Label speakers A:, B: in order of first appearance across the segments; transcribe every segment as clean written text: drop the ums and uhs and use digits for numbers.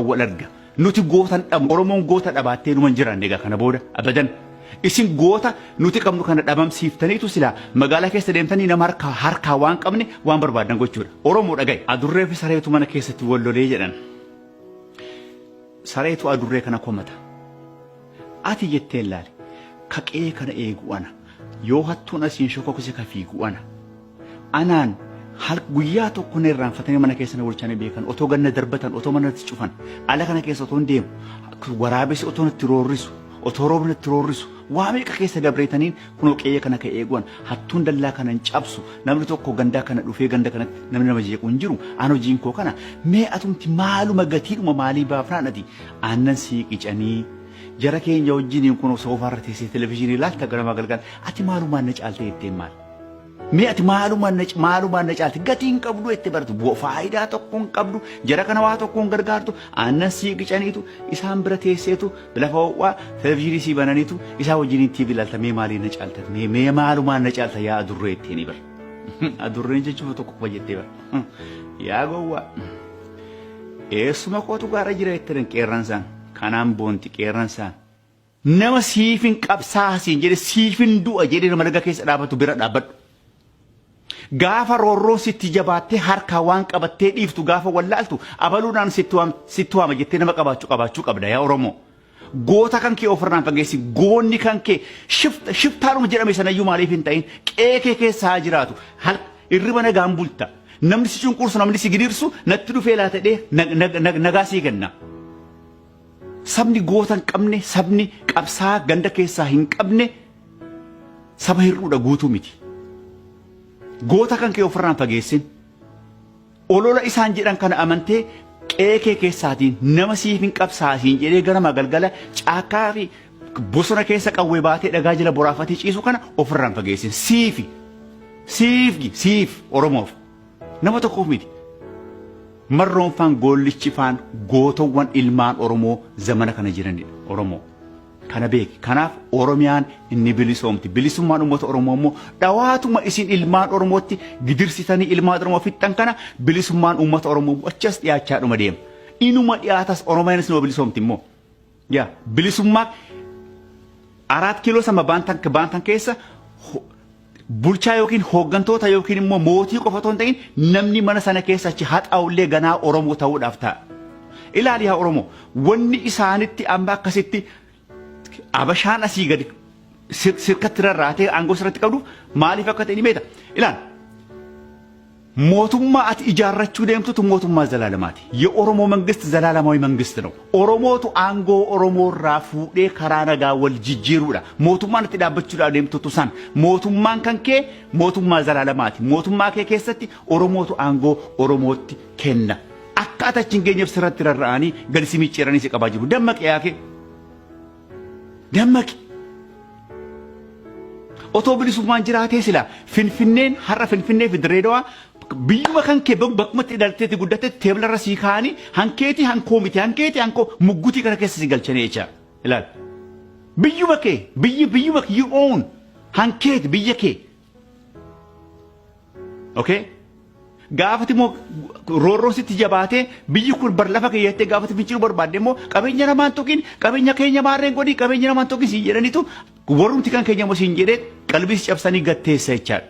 A: wal arga. Nuti gootan dhabu Oromoon goota dhabattee numan jiran egaa kana booda abadan. Isin goota nuti qabnu kana dhabamsiiftaniitu sila magaalaa keessa deemtanii nama harkaa waan qabne waan barbaadan gochuudha. Oromoo dhagaye adurree fi sareetu mana keessatti wal lolee jedhan. Sareetu adurree kana komata. Ati jettee laali kaqee kana eegu ana yoo hattuun asiin shokokkise ka fiigu ana. Anaan guyyaa tokko ne irraanfatanii mana keessa na bulchanii beekan otoo ganna darbatan otoo manatti cufan ala kana keessa otoo deemu waraabessi otoo natti roorrisu otoo roobni natti roorrisu waa meeqa keessa dabreetaniin kunoo qe'ee kana ka eeguwan hattuun dallaa kana hin cabsu namni tokko gandaa kana dhufee ganda kanatti namni nama jeequ hin jiru aan hojiin koo kana mee atumti maaluma gatiidhuma maalii baafnaan ati aannan sii qicanii jara keenya wajjiniin kunoo soofaarra teessee televezyiinii laalta ganamaa galgal ati maalumaan na caaltee jetteen maal mee ati maalumaan na caalti gatiin qabdu itti baratu faayidaa tokkoon qabdu jara kana waa tokkoon gargaartu aannan sii qicaniitu isaan bira teesseetu lafa ho'aa televezyiinii sii bananiitu isaa wajjiniin tiivi laalta mee maalii na caalta mee maalumaan na caalta yaa adurree ittiin bar adurreen jechuun tokko qofa jettee bar yaa gowwaa eessuma kootu gaara jira jettan qeerransaan kanaan boonti qeerransaan nama siifin qabsaasiin jedhe siifin du'a jedhe nama laga keessa dhaabatu bira dhaabbadhu. Gaafa roorroon sitti jabaattee harkaa waan qabattee dhiiftu gaafa wallaaltu abaluudhaan sitti waama jettee nama qabaachuu qabda yaa Oromoo. Goota kan kee ofirraan fageessi goonni kan kee shiftaanuma jedhame sanayyuu maaliif hin ta'in qeekee keessa haa jiraatu irriba nagaan bulta. Namni si cunqursu namni si gidirsu natti dhufee laatadhee nagaa sii kenna. Sabni goota hin qabne sabni qabsaa ganda keessaa hin qabne saba hir'uudha guutuu miti. Goota kan kee ofirraan fageessin olola isaan jedhan kana amantee qeekee keessaatiin nama siif hin qabsaasiin jedhee gara galgala caakkaa fi bosona keessa qawwee baatee dhagaa jala boraafatee ciisu kana ofirraan fageessin siif Oromoof nama tokkoof miti. Marroonfaan goollichifaan gootowwan ilmaan Oromoo zamana kana jiranidha Oromoo. Kana beeki kanaaf Oromiyaan inni bilisoomti bilisummaan uummata Oromoo immoo dhawaatuma isin ilmaan Oromootti gidirsitanii ilmaan Oromoo fixxan kana bilisummaan uummata Oromoo achas dhiyaachaa dhuma deema inuma dhiyaatas Oromiyaanis nama bilisoomti immoo yaa bilisummaa 4 kiiloo sama baantan keessa bulchaa yookiin hooggantoota yookiin immoo mootii qofa otoo hin ta'in namni mana sana keessa achi haxaa'ullee ganaa Oromoo ta'uudhaaf ta'a. Ilaali yaa Oromoo wanni isaanitti amma akkasitti abashaan asii gadi sirkatti rarraatee aangoo sirratti qabdu maaliif akka ta'e ni beekta. Ilaali mootummaa ati ijaarrachuu deemtutu mootummaa zalaalamaati. የኦሮሞ መንግስት ዘላለማዊ መንግስት ነው። ኦሮሞቱ አንጎ ኦሮሞራ ፉዴ ካራናጋ ወል ጅጅሩዳ mootummaan itti dhaabbachuudhaaf deemtutu san mootummaan kan kee mootummaa zalaalamaati. mootummaa kee keessatti oromootu aangoo oromootti kenna. akka atachiin geenyeef sirratti rarra'anii gadi si micciiranii si qabaa jiru. dammaqi yaake dammaqi. Otoo bilisummaan jiraatee sila finfinneen har'a finfinnee fi Dirreedawaa biyyuma kan kee bakkumatti dhalteetti guddatetti teeblarra sii kaa'anii hankeetii hankoo miti hankeetii hankoo muggutii kana keessa si galchanii jecha ilaal biyyuma kee biyyuma you own hankeeti biyya kee okay gaafati moo roorroon sitti jabaatee biyyi kun bar lafa keeyyatti gaafati finciluu barbaadde immoo qabeenya namaan tokkin qabeenya keenya maarreen godhii qabeenya namaan tokkin siin jedhanitu warrumti kan keenya moo siin jedhee qalbiis cabsanii gatteessa jechaadha.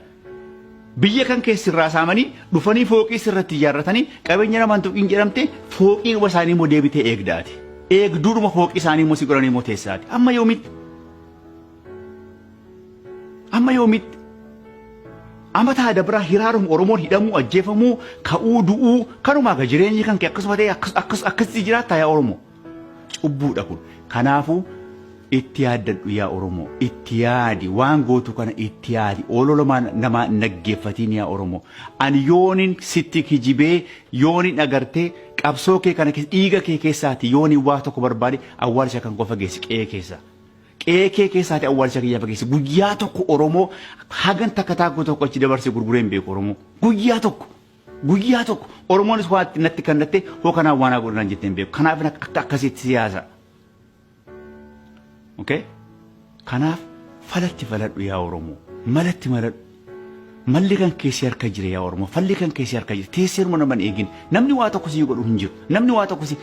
A: Biyya kan keessa irraa saamanii dhufanii fooqii sirratti ijaarratanii qabeenya namaan tokkin jedhamte fooqii isaanii moo deebitee eegdaati. Eegduudhuma fooqii isaanii moo si godhanii moo teessaati. Amma yoomitti amata dabra hiraarum Oromoon hidhamuu ajjeefamuu ka'uu du'uu kanumaa ga jireenyi kan kee akkasuma ta'e akkasitti jiraata yaa Oromoo. Cubbuudha kun. Kanaafuu itti yaaddadhu yaa Oromoo itti yaadi waan gootu kana itti yaadi ololoma nama naggeeffatiin yaa Oromoo. Ani yoonin sitti kijibee yoonin agartee qabsoo kee kana dhiiga kee keessaati yoonin waa tokko barbaade awwaalcha kan qofa geessi qe'ee keessa. Qeekee keessaati awwaalcha kiyyaa fageessi guyyaa tokko Oromoo hagan takka taakuu tokko achi dabarsee gurgureen beeku Oromoo guyyaa tokko Oromoonis waan natti kannattee hoo kanaan waan godhan jetteen beeku kanaaf akkasitti siyaasa. Okay kanaaf falatti faladhu yaa Oromoo malatti maladhu malli kan keessi harka jira yaa Oromoo falli kan keessi harka jira teesseeruma naman eegin namni waa tokko sii godhu hin jiru namni waa tokko sii